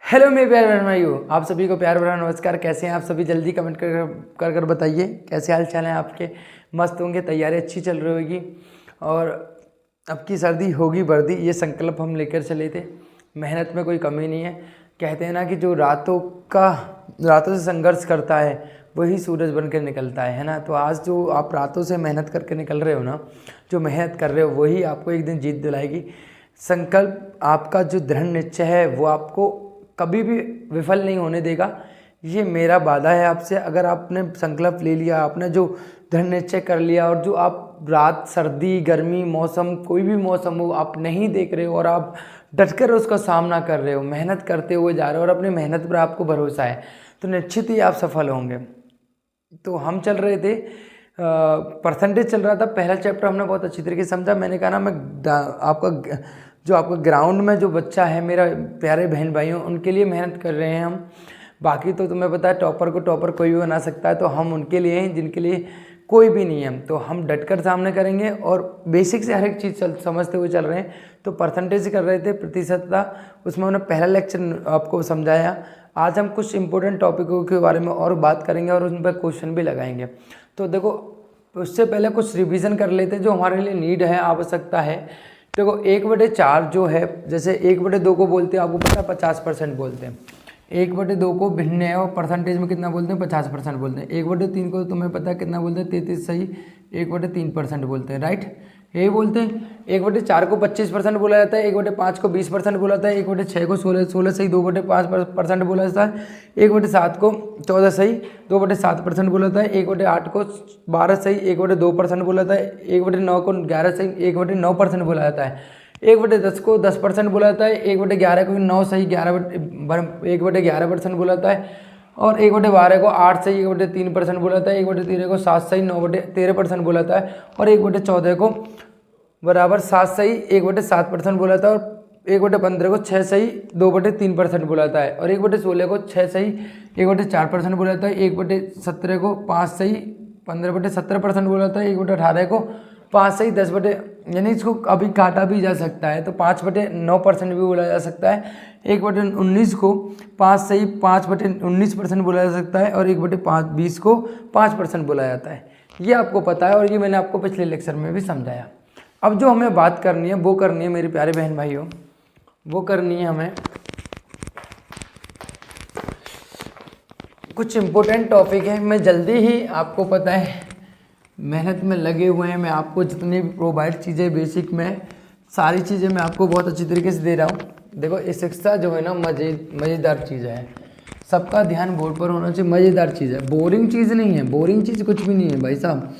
Hello मेरे प्यारे बहन भाइयों, आप सभी को प्यार भरा नमस्कार। कैसे हैं आप सभी? जल्दी कमेंट कर बताइए कैसे हाल चाल हैं आपके। मस्त होंगे, तैयारी अच्छी चल रही होगी और अब की सर्दी होगी वर्दी, ये संकल्प हम लेकर चले थे। मेहनत में कोई कमी नहीं है। कहते हैं ना कि जो रातों से संघर्ष करता है वही सूरज बनकर निकलता है ना। तो आज जो आप रातों से मेहनत करके निकल रहे हो ना, जो मेहनत कर रहे हो वही आपको एक दिन जीत दिलाएगी। संकल्प आपका जो दृढ़ निश्चय है वो आपको कभी भी विफल नहीं होने देगा। ये मेरा वादा है आपसे। अगर आपने संकल्प ले लिया, आपने जो दृढ़ निश्चय कर लिया और जो आप रात सर्दी गर्मी मौसम कोई भी मौसम हो आप नहीं देख रहे हो और आप डटकर उसका सामना कर रहे हो, मेहनत करते हुए जा रहे हो और अपनी मेहनत पर आपको भरोसा है, तो निश्चित ही आप सफल होंगे। तो हम चल रहे थे, परसेंटेज चल रहा था। पहला चैप्टर हमने बहुत अच्छी तरीके से समझा। मैंने कहा ना, मैं आपका ग्राउंड में जो बच्चा है, मेरा प्यारे बहन भाइयों, उनके लिए मेहनत कर रहे हैं हम। बाकी तो तुम्हें पता है टॉपर को टॉपर कोई भी बना सकता है, तो हम उनके लिए हैं जिनके लिए कोई भी नहीं है। तो हम डटकर सामने करेंगे और बेसिक से हर एक चीज़ समझते हुए चल रहे हैं। तो परसेंटेज कर रहे थे, प्रतिशतता, उसमें हमने पहला लेक्चर आपको समझाया। आज हम कुछ इंपॉर्टेंट टॉपिकों के बारे में और बात करेंगे और उन पर क्वेश्चन भी लगाएंगे। तो देखो, उससे पहले कुछ रिवीजन कर लेते जो हमारे लिए नीड है, आवश्यकता है। देखो 1/4 जो है, जैसे 1/2 को बोलते हैं, आपको पता है 50% बोलते हैं। 1/2 को भिन्न है और परसेंटेज में कितना बोलते हैं? 50% बोलते हैं। 1/3 को तुम्हें पता है कितना बोलते हैं? 33 सही 1/3% बोलते हैं, राइट, यही बोलते हैं। 1/4 को 25% बोला जाता है, 1/5 को 20% बोला जाता है, 1/6 को 16 सही 2/5% बोला जाता है, 1/7 को 14 सही 2/7% बोला जाता है, 1/8 को 12 सही 1/2% बोला जाता है, 1/9 को 11 सही 1/9% बोला जाता है, 1/10 को 10% बोला जाता है, 1/11 को 9 सही 1/11% बोला जाता है, और 1/12 को 8 सही 1/3% बोला जाता है, 1/13 को 7 सही 9/13% बोला जाता है, और 1/14 को बराबर 7 सही 1/7% बोला जाता है, और 1/15 को 6 सही 2/3% बोला जाता है, और 1/16 को 6 सही 1/4% बोला जाता है, 1/17 को 5 सही 15/17% बोला जाता है, 1/18 को 5 सही 10 यानी इसको अभी काटा भी जा सकता है तो 5/9% भी बोला जा सकता है, 1/19 को 5 सही 5/19% बोला जा सकता है, और 1/20 को 5% बोला जाता है। ये आपको पता है और ये मैंने आपको पिछले लेक्चर में भी समझाया। अब जो हमें बात करनी है वो करनी है मेरे प्यारे बहन भाइयों, वो करनी है हमें कुछ इम्पोर्टेंट टॉपिक है। मैं जल्दी ही, आपको पता है मेहनत में लगे हुए हैं, मैं आपको जितनी भी प्रोवाइड चीज़ें बेसिक में सारी चीज़ें मैं आपको बहुत अच्छी तरीके से दे रहा हूँ। देखो ये शिक्षा जो है ना मज़ेदार चीज़ है, सबका ध्यान बोर्ड पर होना चाहिए। मज़ेदार चीज़ है, बोरिंग चीज़ नहीं है, बोरिंग चीज़ कुछ भी नहीं है भाई साहब,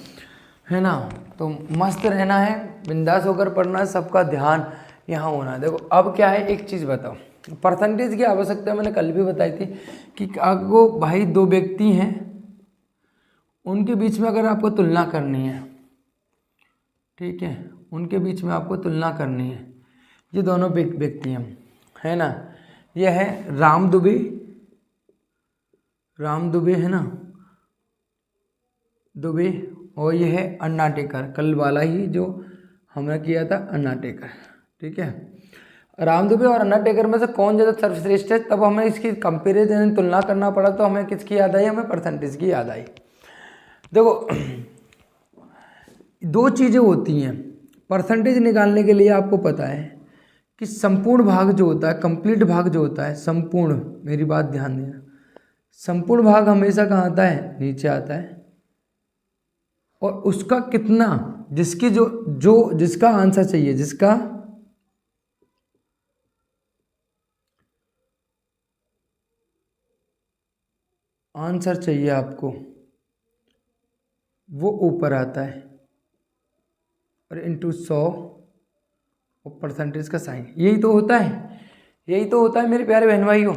है ना। तो मस्त रहना है, बिंदास होकर पढ़ना है, सबका ध्यान यहाँ होना है। देखो अब क्या है, एक चीज़ बताओ, परसेंटेज की आवश्यकता मैंने कल भी बताई थी कि आपको भाई 2 व्यक्ति हैं, उनके बीच में अगर आपको तुलना करनी है, ठीक है, उनके बीच में आपको तुलना करनी है। ये दोनों व्यक्ति हैं, है ना, ये है राम दुबे है ना, दुबे, और ये है अन्ना टेकर, कल वाला ही जो हमने किया था अन्ना टेकर, ठीक है। राम दुबे और अन्ना टेकर में से कौन ज़्यादा सर्वश्रेष्ठ है, तब हमें इसकी कंपेरिजन तुलना करना पड़ा, तो हमें किसकी याद आई? हमें परसेंटेज की याद आई। देखो 2 चीज़ें होती हैं परसेंटेज निकालने के लिए। आपको पता है कि संपूर्ण भाग जो होता है, कंप्लीट भाग जो होता है, संपूर्ण, मेरी बात ध्यान देना, संपूर्ण भाग हमेशा कहाँ आता है? नीचे आता है। और उसका कितना, जिसका आंसर चाहिए, जिसका आंसर चाहिए आपको, वो ऊपर आता है, और इंटू 100 और परसेंटेज का साइन। यही तो होता है मेरे प्यारे बहन भाइयों।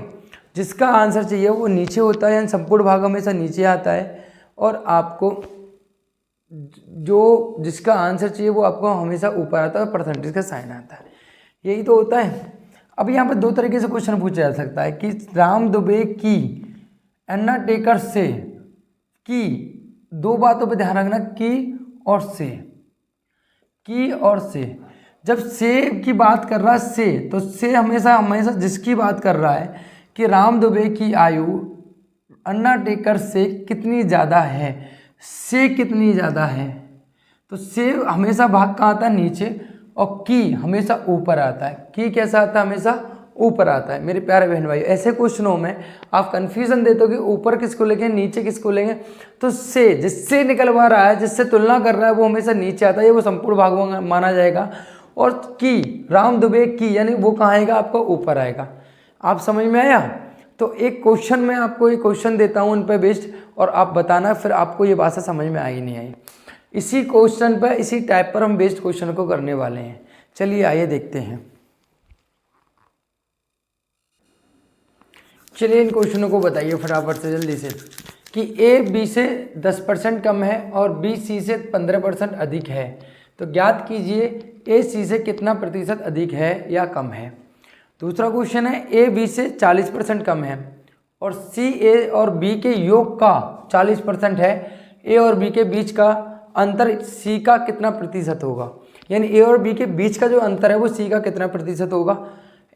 जिसका आंसर चाहिए वो नीचे होता है, यानी संपूर्ण भाग हमेशा नीचे आता है, और आपको जिसका आंसर चाहिए वो आपको हमेशा ऊपर आता है और परसेंटेज का साइन आता है। यही तो होता है। अब यहाँ पर 2 तरीके से क्वेश्चन पूछा जा सकता है कि राम दुबे की अन्ना टेकर से, की 2 बातों पर ध्यान रखना, की और से। जब से की बात कर रहा है, से, तो से हमेशा जिसकी बात कर रहा है, कि राम दुबे की आयु अन्ना टेकर से कितनी ज़्यादा है, से कितनी ज़्यादा है। तो से हमेशा भाग कहाँ आता है, नीचे, और की हमेशा ऊपर आता है। की कैसा आता है, हमेशा ऊपर आता है। मेरे प्यारे बहन भाई, ऐसे क्वेश्चनों में आप कंफ्यूजन देते हो कि ऊपर किसको लेंगे, नीचे किसको लेंगे। तो से जिससे निकलवा रहा है, जिससे तुलना कर रहा है, वो हमेशा नीचे आता है, वो संपूर्ण भाग माना जाएगा। और की, राम दुबे की, यानी वो कहाँ आएगा, आपको ऊपर आएगा। आप समझ में आया। तो एक क्वेश्चन मैं आपको एक क्वेश्चन देता हूँ उन पर बेस्ड, और आप बताना फिर आपको ये भाषा समझ में आई नहीं आई। इसी क्वेश्चन पर, इसी टाइप पर हम बेस्ड क्वेश्चन को करने वाले हैं। चलिए आइए देखते हैं। चलिए इन क्वेश्चनों को बताइए फटाफट से जल्दी से, कि ए बी से 10% कम है और बी सी से 15% अधिक है, तो ज्ञात कीजिए ए सी से कितना प्रतिशत अधिक है या कम है। दूसरा क्वेश्चन है, ए बी से 40% कम है और सी ए और बी के योग का 40% है, ए और बी के बीच का अंतर सी का कितना प्रतिशत होगा। यानी ए और बी के बीच का जो अंतर है वो सी का कितना प्रतिशत होगा।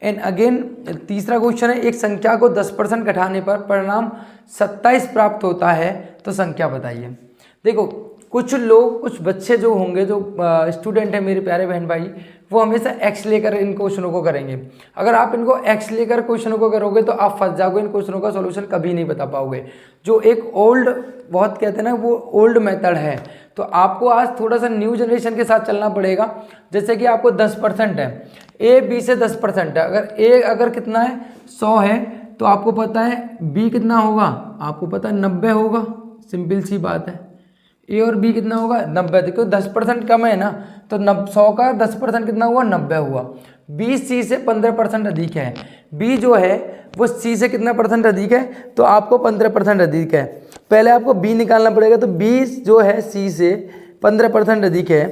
एंड अगेन तीसरा क्वेश्चन है, एक संख्या को 10% घटाने पर परिणाम 27 प्राप्त होता है, तो संख्या बताइए। देखो कुछ लोग, कुछ बच्चे जो होंगे, जो स्टूडेंट है मेरे प्यारे बहन भाई, वो हमेशा एक्स लेकर इन क्वेश्चनों को करेंगे। अगर आप इनको एक्स लेकर क्वेश्चनों को करोगे तो आप फंस जाओगे, इन क्वेश्चनों का सॉल्यूशन कभी नहीं बता पाओगे। जो एक ओल्ड, बहुत कहते हैं ना, वो ओल्ड मेथड है। तो आपको आज थोड़ा सा न्यू जनरेशन के साथ चलना पड़ेगा। जैसे कि आपको 10% है, ए बी से 10% है, अगर ए अगर कितना है 100 है, तो आपको पता है बी कितना होगा, आपको पता है 90 होगा। सिंपल सी बात है, ए और बी कितना होगा 90। देखो 10% कम है ना, तो 100 का 10% कितना हुआ, 90 हुआ। बी सी से 15% अधिक है, बी जो है वो सी से कितना परसेंट अधिक है, तो आपको 15% अधिक है। पहले आपको बी निकालना पड़ेगा, तो बी जो है सी से 15% अधिक है,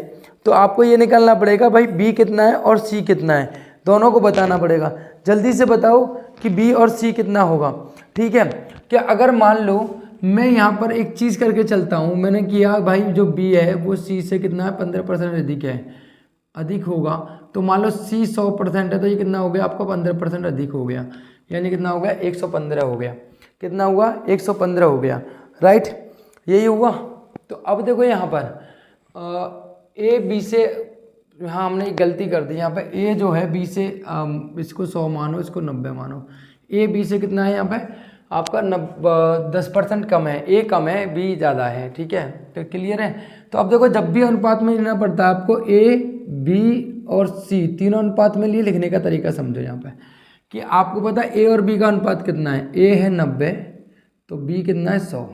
तो आपको ये निकालना पड़ेगा भाई बी कितना है और सी कितना है, दोनों को बताना पड़ेगा। जल्दी से बताओ कि बी और सी कितना होगा। ठीक है, क्या अगर मान लो मैं यहाँ पर एक चीज़ करके चलता हूँ, मैंने किया भाई जो बी है वो सी से कितना है 15% अधिक है, अधिक होगा, तो मान लो सी 100% है, तो ये कितना हो गया आपका 15% अधिक हो गया, यानी कितना हो गया 115 हो गया। कितना हुआ 115 हो गया, राइट, यही हुआ। तो अब देखो यहाँ पर ए बी से, हाँ हमने एक गलती कर दी यहाँ पे, ए जो है बी से इसको 100 मानो, इसको 90 मानो। ए बी से कितना है यहाँ पे आपका 10% कम है, ए कम है बी ज़्यादा है। ठीक है, तो क्लियर है। तो अब देखो जब भी अनुपात में लेना पड़ता है आपको, ए बी और सी तीनों अनुपात में लिए लिखने का तरीका समझो यहाँ पे, कि आपको पता है ए और बी का अनुपात कितना है, ए है 90 तो बी कितना है 100,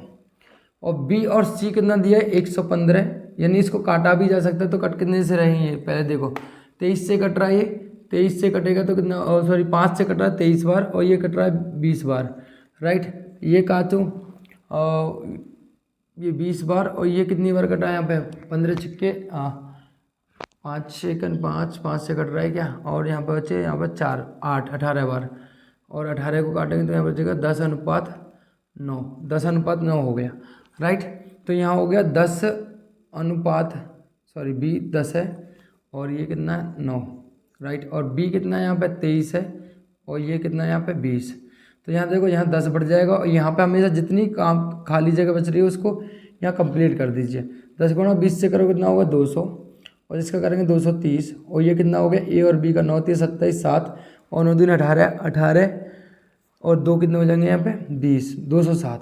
और बी और सी कितना दिया है 115, यानी इसको काटा भी जा सकता है। तो कट कितने से रहे हैं, पहले देखो 23 से कट रहा है, ये 23 से कटेगा तो कितना, सॉरी 5 से कट रहा है 23 बार, और ये कट रहा है 20 बार, राइट। ये काटूँ ये 20 बार, और ये कितनी बार कटा है यहाँ पे 15 छिक्के 5 सेकंड 5 से कट रहा है क्या, और यहाँ पर बचे यहाँ पर 4 8 18 बार, और 18 को काटेंगे तो यहाँ पर बचेगा 10:9, 10:9 हो गया, राइट। तो यहाँ हो गया 10 अनुपात, सॉरी बी 10 है और ये कितना है 9, राइट, और बी कितना है यहाँ पे 23 है और ये कितना है यहाँ पे 20। तो यहाँ देखो यहाँ 10 बढ़ जाएगा, और यहाँ पे हमेशा जितनी काम खाली जगह बच रही है उसको यहाँ कंप्लीट कर दीजिए। 10 गुणा 20 से करोगे कितना होगा 200, और इसका करेंगे 230, और ये कितना हो गया ए और बी का 9 3 27 7, और 9 दिन 18 और 2 कितने हो जाएंगे यहाँ पे 20, 207।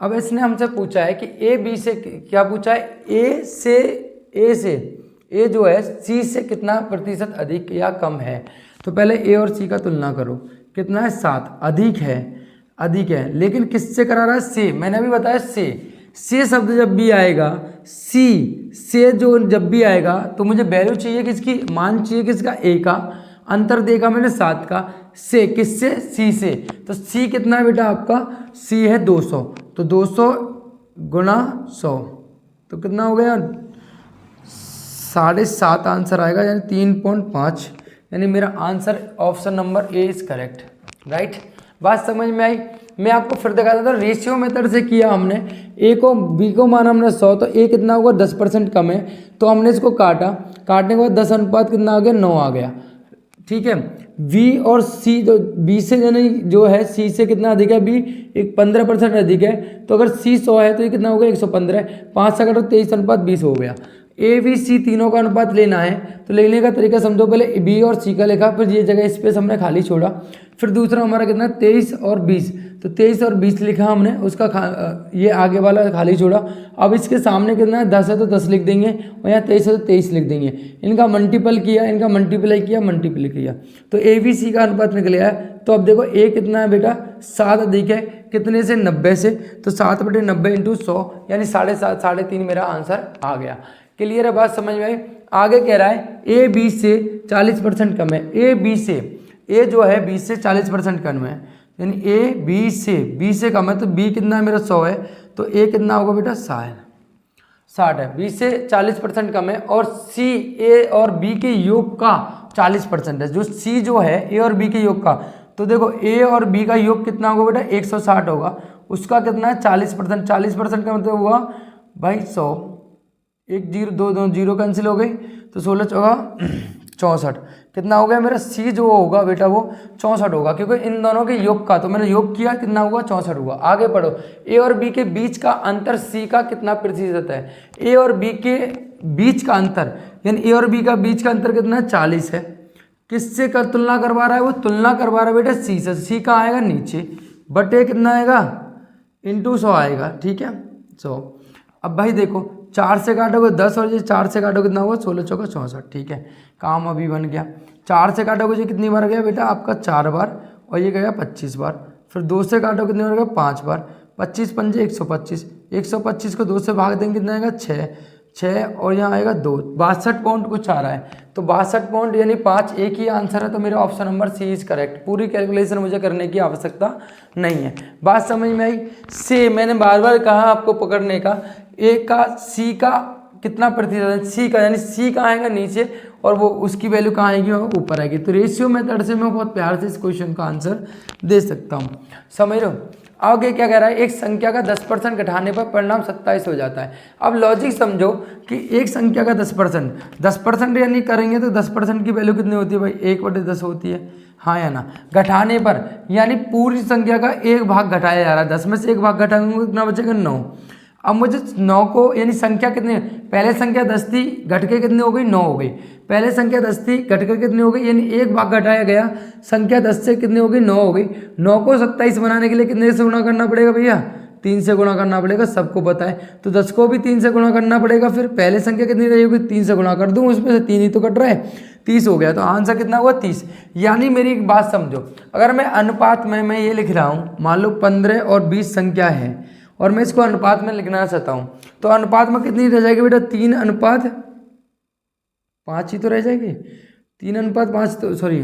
अब इसने हमसे पूछा है कि ए बी से, क्या पूछा है, ए जो है सी से कितना प्रतिशत अधिक या कम है। तो पहले ए और सी का तुलना करो, कितना है 7, अधिक है, लेकिन किससे करा रहा है, से। मैंने अभी बताया से शब्द जब भी आएगा, सी से जो जब भी आएगा तो मुझे वैल्यू चाहिए किसकी, मान चाहिए किसका, ए का, अंतर देगा मैंने 7 का, से किससे, सी से। तो सी कितना है बेटा आपका, सी है 200, तो 200 गुणा 100 तो कितना हो गया 7.5 आंसर आएगा, यानी 3.5, यानी मेरा answer option number A is correct, right. बात समझ में आई। मैं आपको फिर दिखा देता हूँ, रेशियो मेथड से किया हमने, ए को बी को माना हमने 100, तो ए कितना होगा 10% कम है, तो हमने इसको काटने के बाद 10 अनुपात कितना आ गया 9 आ गया। ठीक है। V और C तो B से यानी जो है C से कितना अधिक है, B एक 15% अधिक है। तो अगर C 100 है तो ये कितना होगा 115, 5 से काटो 23:20 हो गया। A B C तीनों का अनुपात लेना है तो लेने का तरीका समझो, पहले B और C का लिखा, फिर ये जगह स्पेस हमने खाली छोड़ा, फिर दूसरा हमारा कितना 23 और 20, तो 23 और 20 लिखा हमने, उसका ये आगे वाला खाली छोड़ा। अब इसके सामने कितना है 10 है तो 10 लिख देंगे, और यहाँ 23 है तो 23 लिख देंगे। इनका मल्टीपल किया, इनका मल्टीप्लाई किया, तो ए बी सी का अनुपात निकल आया। तो अब देखो ए कितना है बेटा 7 अधिक है, कितने से 90 से, तो 7/90 × 100 यानी 7.5, 3.5 मेरा आंसर आ गया। क्लियर है बात, समझ में आई। आगे कह रहा है ए बी से 40% कम है, ए बी से, ए जो है 20 से 40% कम है, यानी ए बी से कम है, तो बी कितना है मेरा 100 है, तो ए कितना होगा बेटा 60 है, 20 से 40% कम है। और सी ए और बी के योग का 40% है, जो सी जो है ए और बी के योग का, तो देखो ए और बी का योग कितना होगा बेटा 160 होगा, उसका कितना है 40%, 40% का मतलब हुआ भाई 100, 1 0 2 2 0 कैंसिल हो गई, तो 16 चौका 64, कितना हो गया मेरा सी जो होगा बेटा वो 64 होगा, क्योंकि इन दोनों के योग का, तो मैंने योग किया कितना हुआ 64 हुआ। आगे पढ़ो, ए और बी के बीच का अंतर सी का कितना प्रतिशत है, ए और बी के बीच का अंतर, यानी ए और बी का बीच का अंतर कितना है 40 है। किससे कर तुलना करवा रहा है, वो तुलना करवा रहा है बेटा सी से, सी का आएगा नीचे, बटे कितना आएगा × 100 आएगा, ठीक है 100। अब भाई देखो 4 से काटोगे 10 और ये 4 से काटोगे कितना होगा 16 चौका 64, ठीक है काम अभी बन गया। 4 से काटोगे ये कितनी बार गया बेटा आपका 4 बार, और ये गया 25 बार। फिर 2 से काटो कितनी बार गया 5 बार, 25 पंजे 125, 125 को 2 से भाग देंगे कितना आएगा 6 और यहाँ आएगा 2, 62 पॉइंट कुछ आ रहा है, तो 62 पॉइंट यानी 5 एक ही आंसर है, तो मेरा option number C is correct. पूरी कैलकुलेशन मुझे करने की आवश्यकता नहीं है, बात समझ में आई। से मैंने बार बार कहा आपको पकड़ने का, ए का सी का कितना प्रतिशत है, सी का, यानी सी का आएगा नीचे और वो उसकी वैल्यू कहाँ आएगी ऊपर आएगी। तो रेशियो मेथड से मैं बहुत प्यार से इस क्वेश्चन का आंसर दे सकता हूँ, समझ रहे हो। आगे क्या कह रहा है, एक संख्या का 10% घटाने पर परिणाम 27 हो जाता है। अब लॉजिक समझो कि एक संख्या का 10% यानी करेंगे तो 10% की वैल्यू कितनी होती है भाई 1/10 होती है, हाँ या ना। घटाने पर यानी पूरी संख्या का एक भाग घटाया जा रहा है, 10 में से एक भाग घटाएंगे कितना बचेगा 9। अब मुझे 9 को यानी संख्या कितनी, पहले संख्या 10 थी घट के कितनी हो गई 9 हो गई, पहले संख्या 10 थी घट कर कितनी हो गई, यानी एक भाग घटाया गया, संख्या 10 से कितनी हो गई 9 हो गई। 9 को 27 बनाने के लिए कितने से गुणा करना पड़ेगा भैया 3 से गुणा करना पड़ेगा, सबको पता है। तो 10 को भी 3 से गुणा करना पड़ेगा, फिर पहले संख्या कितनी रही होगी 3 से गुणा कर दूँ, उसमें से 3 ही तो कट रहा है 30 हो गया, तो आंसर कितना हुआ 30। यानी मेरी एक बात समझो, अगर मैं अनुपात में मैं ये लिख रहा हूँ, मान लो 15 और 20 संख्या है और मैं इसको अनुपात में लिखना चाहता हूँ, तो अनुपात में कितनी रह जाएगी बेटा 3:5 ही तो रह जाएगी, 3:5 तो सॉरी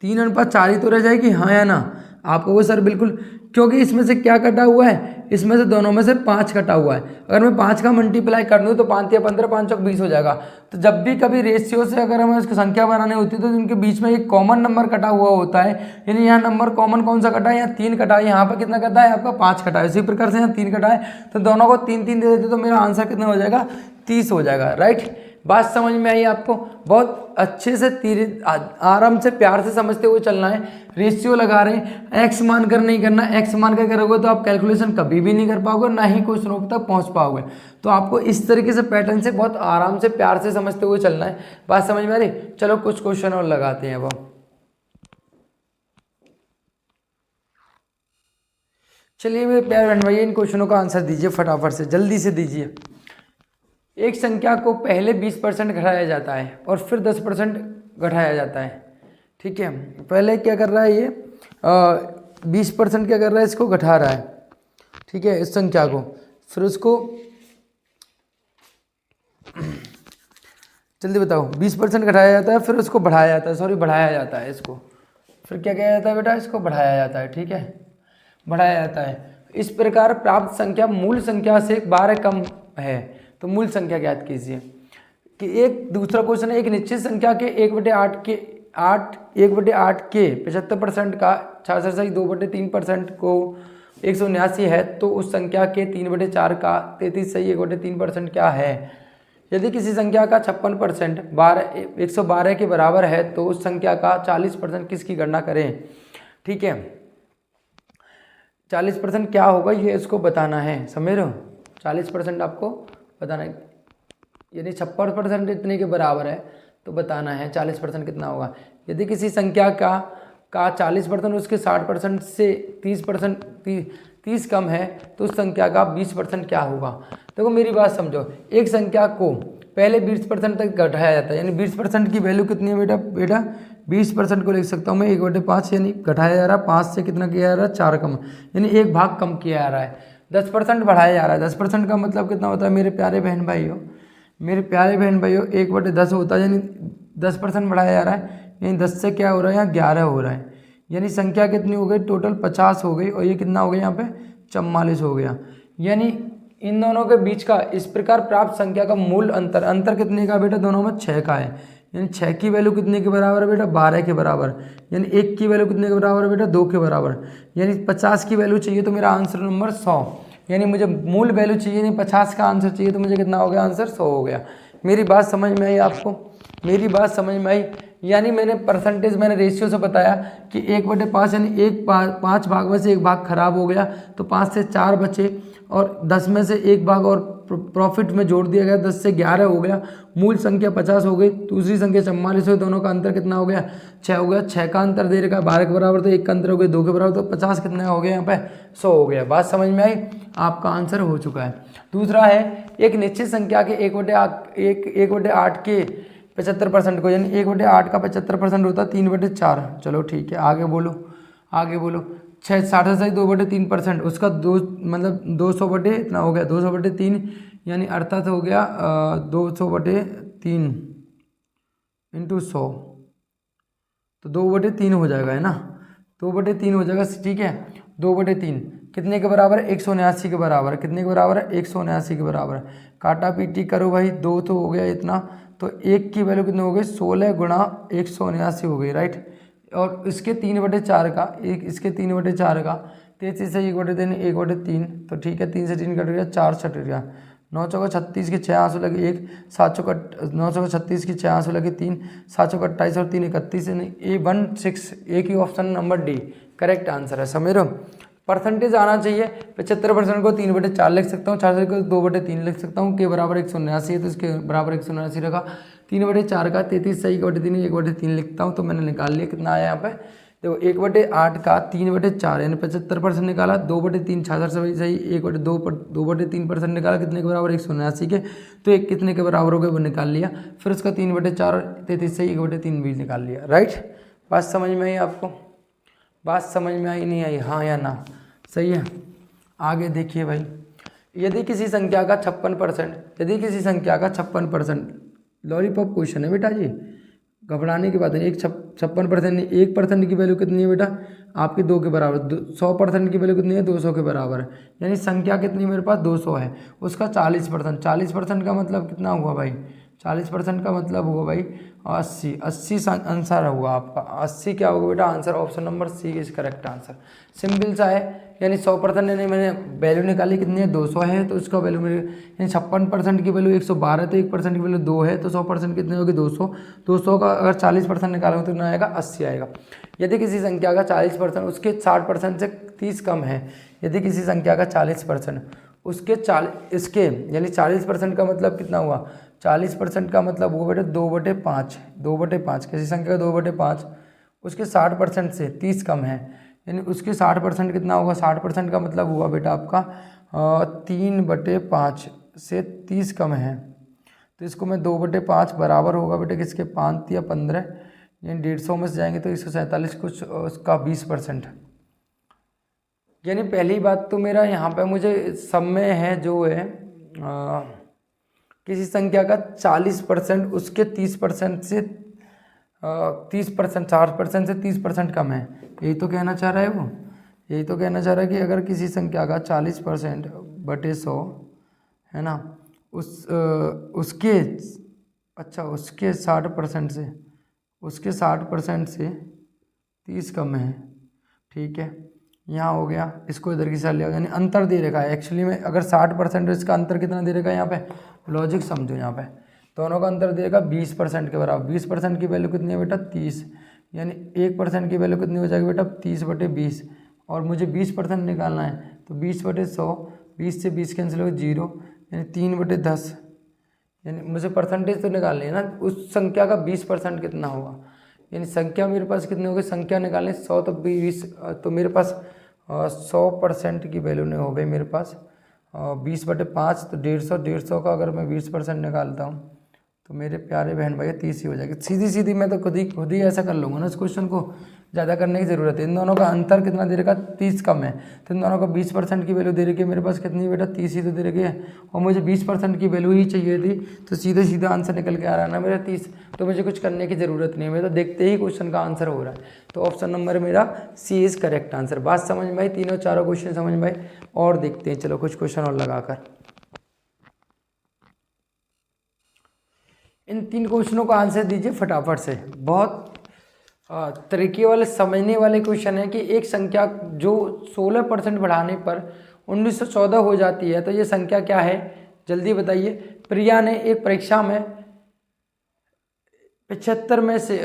3:4 ही तो रह जाएगी, हाँ या ना। आपको वो सर बिल्कुल, क्योंकि इसमें से क्या कटा हुआ है, इसमें से दोनों में से 5 कटा हुआ है। अगर मैं 5 का मल्टीप्लाई कर दूँ तो 5 या 15, 5 चौक 20 हो जाएगा। तो जब भी कभी रेशियो से अगर हमें उसकी संख्या बनानी होती है तो इनके बीच में एक कॉमन नंबर कटा हुआ होता है, यानी यहाँ नंबर कॉमन कौन सा कटा है, यहाँ 3 कटा है, यहाँ पर कितना कटा है आपका 5 कटा है, इसी प्रकार से यहाँ 3 कटा है, तो दोनों को 3 दे देते तो मेरा आंसर कितना हो जाएगा 30 हो जाएगा, राइट। बात समझ में आई आपको, बहुत अच्छे से आराम से प्यार से समझते हुए चलना है। रेशियो लगा रहे हैं, एक्स मान कर नहीं करना, एक्स मान कर करोगे तो आप कैलकुलेशन कभी भी नहीं कर पाओगे, ना ही क्वेश्चनों तक पहुंच पाओगे। तो आपको इस तरीके से पैटर्न से बहुत आराम से प्यार से समझते हुए चलना है। बात समझ में आ रही, चलो कुछ क्वेश्चन और लगाते हैं। अब चलिए मेरे प्यारे बहन भाई, इन क्वेश्चनों का आंसर दीजिए फटाफट से, जल्दी से दीजिए। एक संख्या को पहले 20% घटाया जाता है और फिर 10% घटाया जाता है, ठीक है। पहले क्या कर रहा है ये 20% क्या कर रहा है, इसको घटा रहा है, ठीक है, इस संख्या को, फिर उसको जल्दी बताओ 20% घटाया जाता है, फिर उसको बढ़ाया जाता है, सॉरी बढ़ाया जाता है इसको, फिर क्या किया जाता है बेटा, इसको बढ़ाया जाता है, ठीक है, बढ़ाया जाता है। इस प्रकार प्राप्त संख्या मूल संख्या से 12 कम है, तो मूल संख्या ज्ञात कीजिए। कि एक दूसरा क्वेश्चन है, एक निश्चित संख्या के 1/8 के 75% का 2/3% को 179 है, तो उस संख्या के 3/4 का 33 1/3% क्या है। यदि किसी संख्या का 56% 112 के बराबर है तो उस संख्या का 40% किसकी गणना करें। ठीक है, 40% क्या होगा ये इसको बताना है, समझ रहे हो। 40% आपको बताना है, यानी 56% इतने के बराबर है तो बताना है 40% कितना होगा। यदि किसी संख्या का 40% उसके 60% से 30 कम है तो उस संख्या का 20% क्या होगा। देखो मेरी बात समझो, एक संख्या को पहले 20% तक घटाया जाता है, यानी 20% की वैल्यू कितनी है बेटा 20% को लिख सकता हूँ मैं 1/5, यानी घटाया जा रहा है 5 से कितना किया जा रहा है 4 कम, यानी एक भाग कम किया जा रहा है। 10% बढ़ाया जा रहा है, 10% का मतलब कितना होता है मेरे प्यारे बहन भाइयों, 1/10 होता है, यानी 10% बढ़ाया जा रहा है, यानी 10 से क्या हो रहा है यहाँ 11 हो रहा है, यानी संख्या कितनी हो गई टोटल 50 हो गई, और ये कितना हो गया यहाँ पे 44 हो गया। यानी इन दोनों के बीच का इस प्रकार प्राप्त संख्या का मूल अंतर कितने का बेटा, दोनों में 6 का है, यानी 6 की वैल्यू कितने के बराबर है बेटा 12 के बराबर, यानी 1 की वैल्यू कितने के बराबर है बेटा 2 के बराबर, यानी 50 की वैल्यू चाहिए तो मेरा आंसर नंबर 100, यानी मुझे मूल वैल्यू चाहिए नहीं 50 का आंसर चाहिए तो मुझे कितना हो गया आंसर 100 हो गया। मेरी बात समझ में आई आपको, मेरी बात समझ में आई। यानी मैंने परसेंटेज मैंने रेशियो से बताया कि 1/5 यानी 5 भाग में से एक भाग खराब हो गया तो 5 से 4 बचे, और 10 में से एक भाग और प्रॉफिट में जोड़ दिया गया, 10 से 11 हो गया, मूल संख्या 50 हो गई, दूसरी संख्या 44 हो, दोनों का अंतर कितना हो गया 6 हो गया। 6 का अंतर दे रखा है 12 के बराबर, तो 1 का अंतर हो गया 2 के बराबर, तो 50 कितना हो गया यहाँ पे 100 हो गया। बात समझ में आई, आपका आंसर हो चुका है। दूसरा है एक निश्चित संख्या के 1/8 के 75% को, यानी 1/8 का 75% होता है 3/4। चलो ठीक है, आगे बोलो आगे बोलो। 60 से 2/3%, उसका 2 मतलब 200 बटे इतना हो गया 200/3, यानी अर्थात हो गया 200/3 इंटू 100, तो 2/3 हो जाएगा, है ना 2/3 हो जाएगा। ठीक है, 2/3 कितने के बराबर है 179 के बराबर, कितने के बराबर है 179 के बराबर। काटा पीटी करो भाई, 2 तो हो गया इतना, तो 1 की वैल्यू कितनी हो गई 16 गुणा 179 हो गई, राइट। और इसके 3/4 का इसके 3/4 का 33 से 1/3 1/3, तो ठीक है 3 से 3 कट गया 4 छट गया, 9 चौका 36 के 6 आंसू लगे 1, 7 चौका 9 चौका 36 की 6 आंसू लगे 3, 7 चौका 28 और 3 31, A16, एक ही option number D correct answer है। समझ रहे हो, परसेंटेज आना चाहिए। 75% को 3/4 लिख सकता हूँ, 4 को 2/3 लिख सकता हूँ, के बराबर 179 है तो इसके बराबर 179 रखा, 3/4 का 33 से 1/3 1/3 लिखता हूँ, तो मैंने निकाल लिया कितना आया यहाँ पे। देखो 1/8 का 3/4 यानी 75% निकाला, 2/3 66 से सही 2/3% निकाला, कितने के बराबर 179 के, तो एक कितने के बराबर हो गए वो निकाल लिया, फिर उसका 3/4 33 से 1/3 भी निकाल लिया, राइट। बात समझ में आई आपको, बात समझ में आई नहीं आई, हाँ या ना, सही है। आगे देखिए भाई, यदि किसी संख्या का 56% लॉलीपॉप क्वेश्चन है बेटा जी, घबराने की बात नहीं। 56% नहीं, 1% की वैल्यू कितनी है बेटा आपकी 2 के बराबर, 100% की वैल्यू कितनी है 200 के बराबर है, यानी संख्या कितनी मेरे पास 200 है, उसका 40% का मतलब कितना हुआ भाई 40% का मतलब हुआ भाई 80 आंसर हुआ आपका 80 क्या होगा बेटा answer, option number C is correct answer. Simple सा है, यानी 100% यानी मैंने वैल्यू निकाली कितनी है 200 है, तो उसका वैल्यू मेरे यानी 56% की वैल्यू 112 तो 1% की वैल्यू 2 है, तो 100% कितने होगी 200, 200 का अगर 40% निकालोगे तो कितना आएगा 80 आएगा। यदि किसी संख्या का 40% उसके 60% से 30 कम है, यदि किसी संख्या का 40% इसके यानी 40% का मतलब कितना हुआ 40% का मतलब हुआ बेटा 2/5 किसी संख्या का 2/5 उसके 60% से 30 कम है, यानी उसके 60% कितना होगा 60% का मतलब हुआ बेटा आपका 3/5 से 30 कम है, तो इसको मैं 2/5 बराबर होगा बेटा किसके 5 या 15 यानी 150 में से जाएंगे तो 147 कुछ उसका 20%। यानी पहली बात तो मेरा यहाँ पे मुझे सब में है जो है किसी संख्या का 40% उसके 30% से 30% 60% से 30% कम है, यही तो कहना चाह रहा है वो, यही तो कहना चाह रहा है कि अगर किसी संख्या का 40% बटे 100 है ना उसके 60% से 30 कम है, ठीक है। यहाँ हो गया, इसको इधर की साइड लिया, यानी अंतर दे रखा है एक्चुअली में, अगर 60% इसका अंतर कितना दे रखा है यहाँ पे, लॉजिक समझो यहाँ पे दोनों का अंतर देगा 20% के बराबर। 20% की वैल्यू कितनी है बेटा 30, यानी 1% की वैल्यू कितनी हो जाएगी बेटा 30/20, और मुझे 20% निकालना है तो 20/100, 20 से 20 कैंसिल हो 0, यानी 3/10, यानी मुझे परसेंटेज तो निकालनी है ना, उस संख्या का 20% कितना होगा, यानी संख्या मेरे पास कितनी होगी, संख्या निकालनी 100 तो 20, तो मेरे पास 100% की वैल्यू नहीं हो गई मेरे पास 20/5 तो 150, 150 का अगर मैं 20% निकालता हूँ तो मेरे प्यारे बहन भाई 30 ही हो जाएगी। सीधी सीधी मैं तो खुद ही ऐसा कर लूँगा ना इस क्वेश्चन को, ज़्यादा करने की ज़रूरत है। इन दोनों का अंतर कितना दे रखा 30 कम है, तो इन दोनों का 20% की वैल्यू दे रखी है मेरे पास कितनी बेटा 30 ही तो दे रखी है, और मुझे 20% की वैल्यू ही चाहिए थी, तो सीधे सीधा आंसर निकल के आ रहा है ना मेरा 30, तो मुझे कुछ करने की ज़रूरत नहीं है, मैं तो देखते ही क्वेश्चन का आंसर हो रहा है। तो ऑप्शन नंबर मेरा सी इज़ करेक्ट आंसर। बात समझ में आई, तीनों चारों क्वेश्चन समझ में आई। और देखते हैं, चलो कुछ क्वेश्चन और लगाकर। इन 3 क्वेश्चनों का आंसर दीजिए फटाफट से। बहुत तरीके वाले समझने वाले क्वेश्चन है कि एक संख्या जो 16% बढ़ाने पर 1914 हो जाती है, तो ये संख्या क्या है, जल्दी बताइए। प्रिया ने एक परीक्षा में 175 में से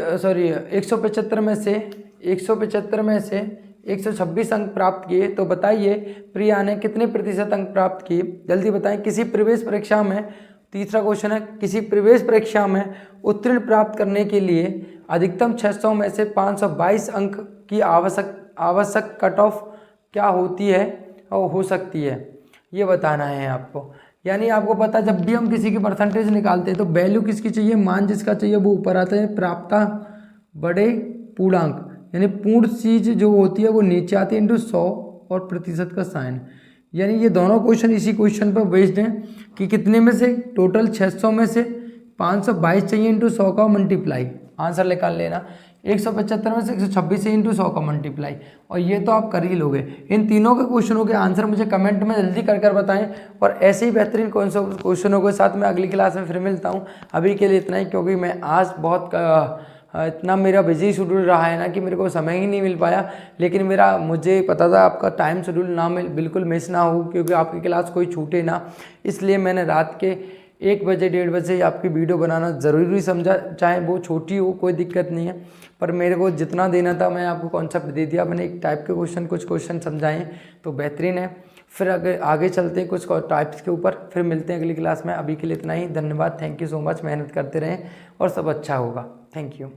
126 अंक प्राप्त किए, तो बताइए प्रिया ने कितने प्रतिशत अंक प्राप्त किए, जल्दी बताएं। किसी प्रवेश परीक्षा में, तीसरा क्वेश्चन है, किसी प्रवेश परीक्षा में उत्तीर्ण प्राप्त करने के लिए अधिकतम 600 में से 522 अंक की आवश्यक कट ऑफ क्या होती है और हो सकती है, ये बताना है आपको। यानी आपको पता, जब भी हम किसी की परसेंटेज निकालते हैं तो वैल्यू किसकी चाहिए, मान जिसका चाहिए वो ऊपर आता है, प्राप्ता बड़े पूर्णांक, यानी पूर्ण चीज जो होती है वो नीचे आती है, इंटू 100 और प्रतिशत का साइन। यानी ये दोनों क्वेश्चन इसी क्वेश्चन पर बेस्ड हैं कि कितने में से टोटल 600 में से 522 चाहिए इंटू 100 का मल्टीप्लाई, आंसर निकाल लेना। 175 में से 126 से इंटू 100 का मल्टीप्लाई, और ये तो आप कर ही लोगे। इन तीनों के क्वेश्चनों के आंसर मुझे कमेंट में जल्दी कर बताएं, और ऐसे ही बेहतरीन क्वेश्चनों के साथ मैं अगली क्लास में फिर मिलता हूँ। अभी के लिए इतना ही, क्योंकि मैं आज बहुत इतना मेरा बिजी शेड्यूल रहा है ना कि मेरे को समय ही नहीं मिल पाया, लेकिन मुझे पता था आपका टाइम शेड्यूल बिल्कुल मिस ना हो, क्योंकि आपकी क्लास कोई छूटे ना, इसलिए मैंने रात के 1 बजे 1:30 बजे आपकी वीडियो बनाना ज़रूरी समझा, चाहे वो छोटी हो कोई दिक्कत नहीं है, पर मेरे को जितना देना था मैं आपको कॉन्सेप्ट दे दिया। मैंने एक टाइप के कुछ क्वेश्चन समझाए तो बेहतरीन है। फिर अगर आगे चलते हैं कुछ टाइप्स के ऊपर, फिर मिलते हैं अगली क्लास में। अभी के लिए इतना ही, धन्यवाद, थैंक यू सो मच। मेहनत करते रहें और सब अच्छा होगा। Thank you.